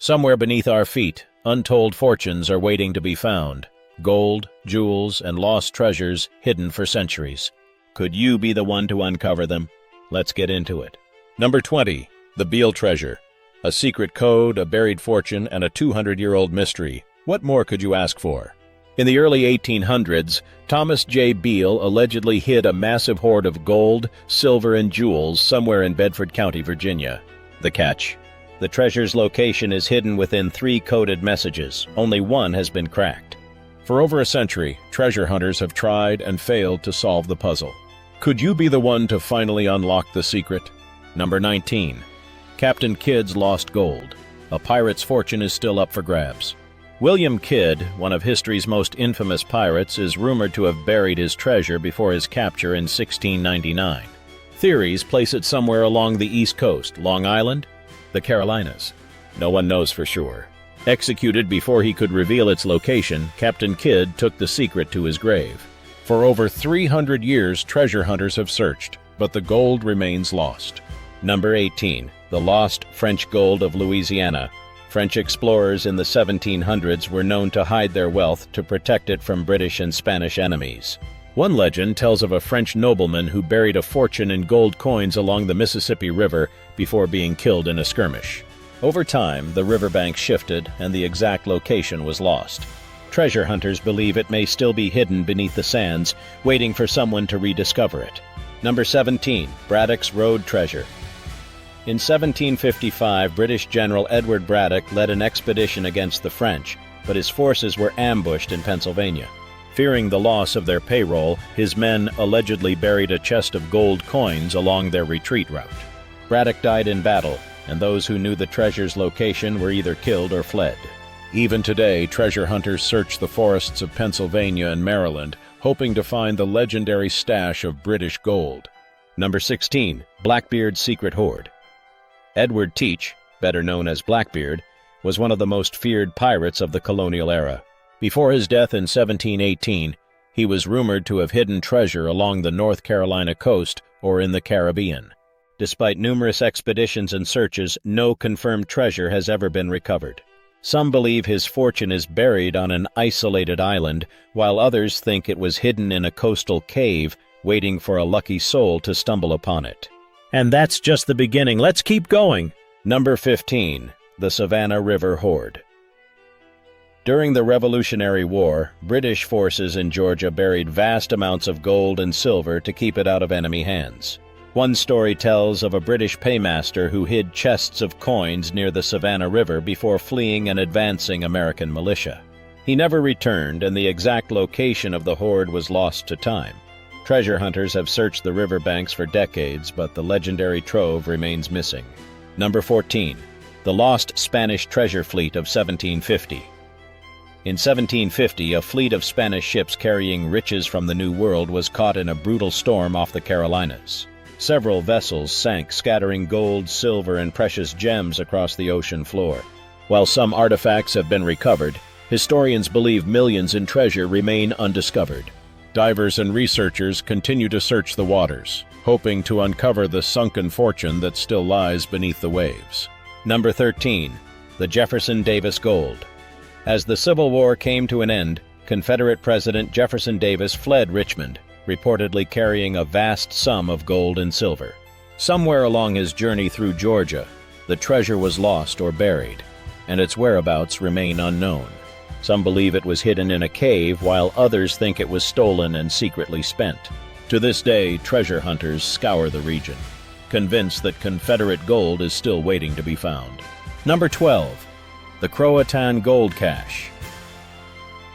Somewhere beneath our feet, untold fortunes are waiting to be found. Gold, jewels, and lost treasures hidden for centuries. Could you be the one to uncover them? Let's get into it. Number 20. The Beale Treasure. A secret code, a buried fortune, and a 200-year-old mystery. What more could you ask for? In the early 1800s, Thomas J. Beale allegedly hid a massive hoard of gold, silver, and jewels somewhere in Bedford County, Virginia. The catch: the treasure's location is hidden within 3 coded messages. Only one has been cracked. For over a century, treasure hunters have tried and failed to solve the puzzle. Could you be the one to finally unlock the secret? Number 19. Captain Kidd's lost gold. A pirate's fortune is still up for grabs. William Kidd, one of history's most infamous pirates, is rumored to have buried his treasure before his capture in 1699. Theories place it somewhere along the East Coast, Long Island, the Carolinas. No one knows for sure. Executed before he could reveal its location, Captain Kidd took the secret to his grave. For over 300 years, treasure hunters have searched, but the gold remains lost. Number 18. The lost French gold of Louisiana. French explorers in the 1700s were known to hide their wealth to protect it from British and Spanish enemies. One legend tells of a French nobleman who buried a fortune in gold coins along the Mississippi River before being killed in a skirmish. Over time, the riverbank shifted and the exact location was lost. Treasure hunters believe it may still be hidden beneath the sands, waiting for someone to rediscover it. Number 17. Braddock's Road Treasure. In 1755, British General Edward Braddock led an expedition against the French, but his forces were ambushed in Pennsylvania. Fearing the loss of their payroll, his men allegedly buried a chest of gold coins along their retreat route. Braddock died in battle, and those who knew the treasure's location were either killed or fled. Even today, treasure hunters search the forests of Pennsylvania and Maryland, hoping to find the legendary stash of British gold. Number 16. Blackbeard's Secret Hoard. Edward Teach, better known as Blackbeard, was one of the most feared pirates of the colonial era. Before his death in 1718, he was rumored to have hidden treasure along the North Carolina coast or in the Caribbean. Despite numerous expeditions and searches, no confirmed treasure has ever been recovered. Some believe his fortune is buried on an isolated island, while others think it was hidden in a coastal cave, waiting for a lucky soul to stumble upon it. And that's just the beginning. Let's keep going. Number 15. The Savannah River Hoard. During the Revolutionary War, British forces in Georgia buried vast amounts of gold and silver to keep it out of enemy hands. One story tells of a British paymaster who hid chests of coins near the Savannah River before fleeing an advancing American militia. He never returned, and the exact location of the hoard was lost to time. Treasure hunters have searched the riverbanks for decades, but the legendary trove remains missing. Number 14. The lost Spanish treasure fleet of 1750. In 1750, a fleet of Spanish ships carrying riches from the New World was caught in a brutal storm off the Carolinas. Several vessels sank, scattering gold, silver, and precious gems across the ocean floor. While some artifacts have been recovered, historians believe millions in treasure remain undiscovered. Divers and researchers continue to search the waters, hoping to uncover the sunken fortune that still lies beneath the waves. Number 13. The Jefferson Davis Gold. As the Civil War came to an end, Confederate President Jefferson Davis fled Richmond, reportedly carrying a vast sum of gold and silver. Somewhere along his journey through Georgia, the treasure was lost or buried, and its whereabouts remain unknown. Some believe it was hidden in a cave, while others think it was stolen and secretly spent. To this day, treasure hunters scour the region, convinced that Confederate gold is still waiting to be found. Number 12. The Croatan Gold Cache.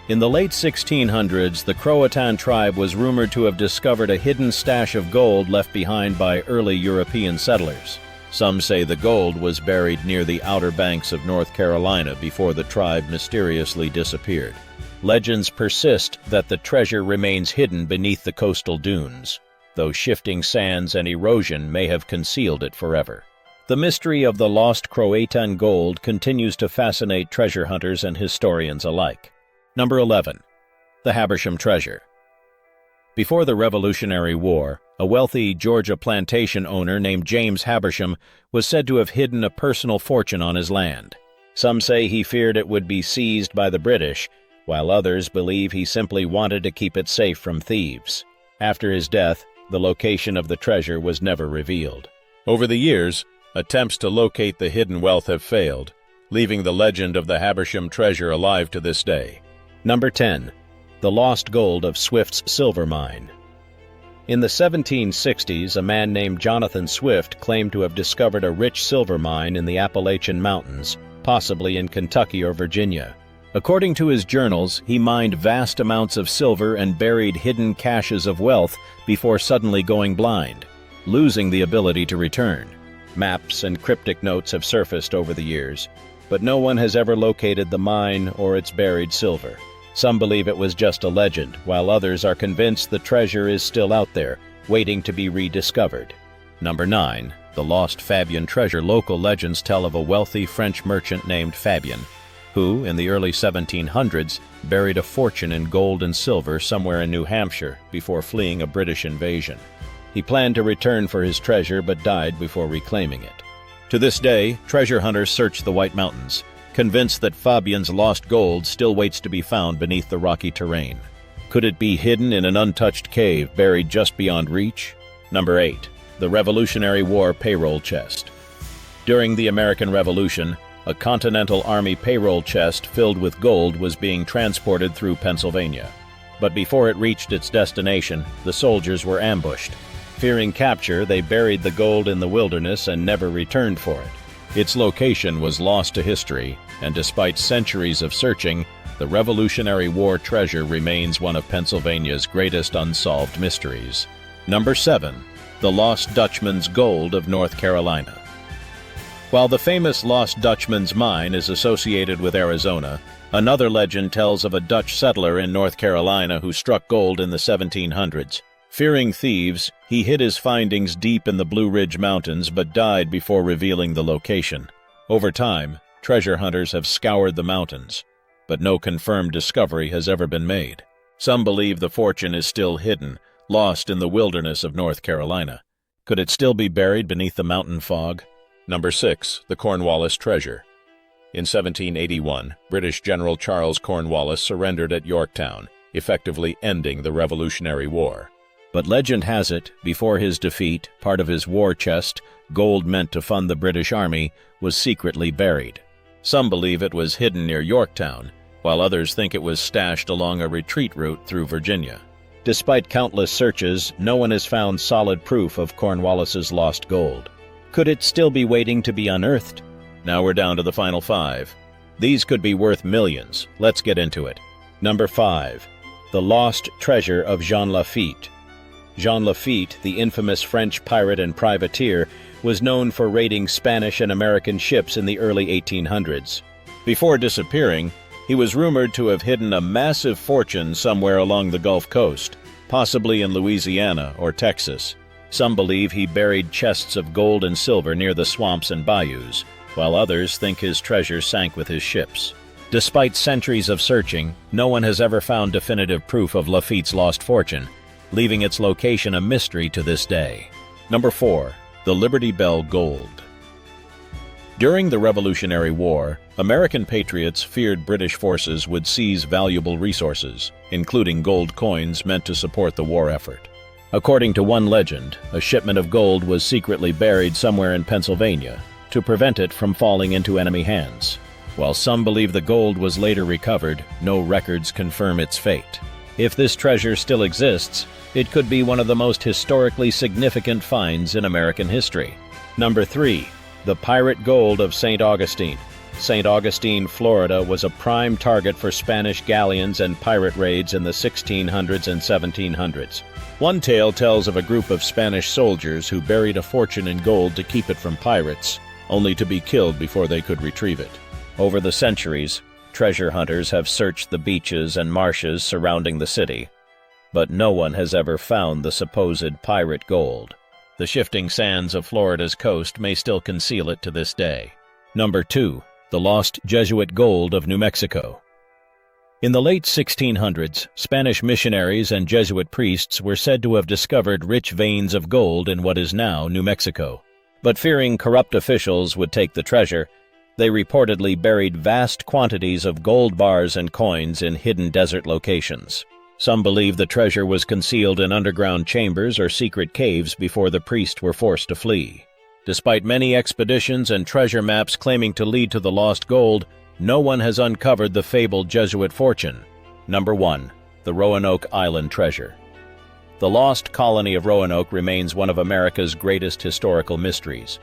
In the late 1600s, the Croatan tribe was rumored to have discovered a hidden stash of gold left behind by early European settlers. Some say the gold was buried near the outer banks of North Carolina before the tribe mysteriously disappeared. Legends persist that the treasure remains hidden beneath the coastal dunes, though shifting sands and erosion may have concealed it forever. The mystery of the lost Croatan gold continues to fascinate treasure hunters and historians alike. Number 11. The Habersham Treasure. Before the Revolutionary War, a wealthy Georgia plantation owner named James Habersham was said to have hidden a personal fortune on his land. Some say he feared it would be seized by the British, while others believe he simply wanted to keep it safe from thieves. After his death, the location of the treasure was never revealed. Over the years, attempts to locate the hidden wealth have failed, leaving the legend of the Habersham treasure alive to this day. Number 10. The lost gold of Swift's silver mine. In the 1760s, a man named Jonathan Swift claimed to have discovered a rich silver mine in the Appalachian Mountains, possibly in Kentucky or Virginia. According to his journals, he mined vast amounts of silver and buried hidden caches of wealth before suddenly going blind, losing the ability to return. Maps and cryptic notes have surfaced over the years, but no one has ever located the mine or its buried silver. Some believe it was just a legend, while others are convinced the treasure is still out there, waiting to be rediscovered. Number 9. The lost Fabian treasure. Local legends tell of a wealthy French merchant named Fabian, who, in the early 1700s, buried a fortune in gold and silver somewhere in New Hampshire before fleeing a British invasion. He planned to return for his treasure but died before reclaiming it. To this day, treasure hunters search the White Mountains, convinced that Fabian's lost gold still waits to be found beneath the rocky terrain. Could it be hidden in an untouched cave buried just beyond reach? Number 8. The Revolutionary War payroll chest. During the American Revolution, a Continental Army payroll chest filled with gold was being transported through Pennsylvania. But before it reached its destination, the soldiers were ambushed. Fearing capture, they buried the gold in the wilderness and never returned for it. Its location was lost to history, and despite centuries of searching, the Revolutionary War treasure remains one of Pennsylvania's greatest unsolved mysteries. Number 7. The Lost Dutchman's Gold of North Carolina. While the famous Lost Dutchman's Mine is associated with Arizona, another legend tells of a Dutch settler in North Carolina who struck gold in the 1700s. Fearing thieves, he hid his findings deep in the Blue Ridge Mountains but died before revealing the location. Over time, treasure hunters have scoured the mountains, but no confirmed discovery has ever been made. Some believe the fortune is still hidden, lost in the wilderness of North Carolina. Could it still be buried beneath the mountain fog? Number 6. The Cornwallis treasure. In 1781, British General Charles Cornwallis surrendered at Yorktown, effectively ending the Revolutionary War. But legend has it, before his defeat, part of his war chest, gold meant to fund the British Army, was secretly buried. Some believe it was hidden near Yorktown, while others think it was stashed along a retreat route through Virginia. Despite countless searches, no one has found solid proof of Cornwallis's lost gold. Could it still be waiting to be unearthed? Now we're down to the final 5. These could be worth millions. Let's get into it. Number 5. The Lost Treasure of Jean Lafitte. Jean Lafitte, the infamous French pirate and privateer, was known for raiding Spanish and American ships in the early 1800s. Before disappearing, he was rumored to have hidden a massive fortune somewhere along the Gulf Coast, possibly in Louisiana or Texas. Some believe he buried chests of gold and silver near the swamps and bayous, while others think his treasure sank with his ships. Despite centuries of searching, no one has ever found definitive proof of Lafitte's lost fortune, leaving its location a mystery to this day. Number 4. The Liberty Bell Gold. During the Revolutionary War, American patriots feared British forces would seize valuable resources, including gold coins meant to support the war effort. According to one legend, a shipment of gold was secretly buried somewhere in Pennsylvania to prevent it from falling into enemy hands. While some believe the gold was later recovered, no records confirm its fate. If this treasure still exists, it could be one of the most historically significant finds in American history. Number 3. The Pirate Gold of St. Augustine. St. Augustine, Florida was a prime target for Spanish galleons and pirate raids in the 1600s and 1700s. One tale tells of a group of Spanish soldiers who buried a fortune in gold to keep it from pirates, only to be killed before they could retrieve it. Over the centuries, treasure hunters have searched the beaches and marshes surrounding the city, but no one has ever found the supposed pirate gold. The shifting sands of Florida's coast may still conceal it to this day. Number 2. The Lost Jesuit Gold of New Mexico. In the late 1600s, Spanish missionaries and Jesuit priests were said to have discovered rich veins of gold in what is now New Mexico. But fearing corrupt officials would take the treasure, They reportedly buried vast quantities of gold bars and coins in hidden desert locations. Some believe the treasure was concealed in underground chambers or secret caves before the priests were forced to flee. Despite many expeditions and treasure maps claiming to lead to the lost gold, no one has uncovered the fabled Jesuit fortune. Number 1. The Roanoke Island Treasure. The lost colony of Roanoke remains one of America's greatest historical mysteries,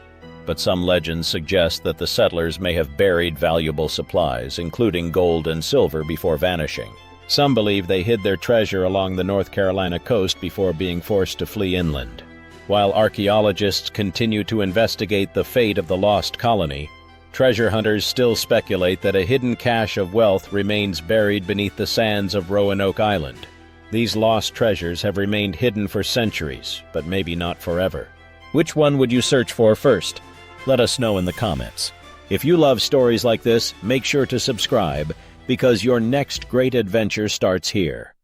but some legends suggest that the settlers may have buried valuable supplies, including gold and silver, before vanishing. Some believe they hid their treasure along the North Carolina coast before being forced to flee inland. While archaeologists continue to investigate the fate of the lost colony, treasure hunters still speculate that a hidden cache of wealth remains buried beneath the sands of Roanoke Island. These lost treasures have remained hidden for centuries, but maybe not forever. Which one would you search for first? Let us know in the comments. If you love stories like this, make sure to subscribe, because your next great adventure starts here.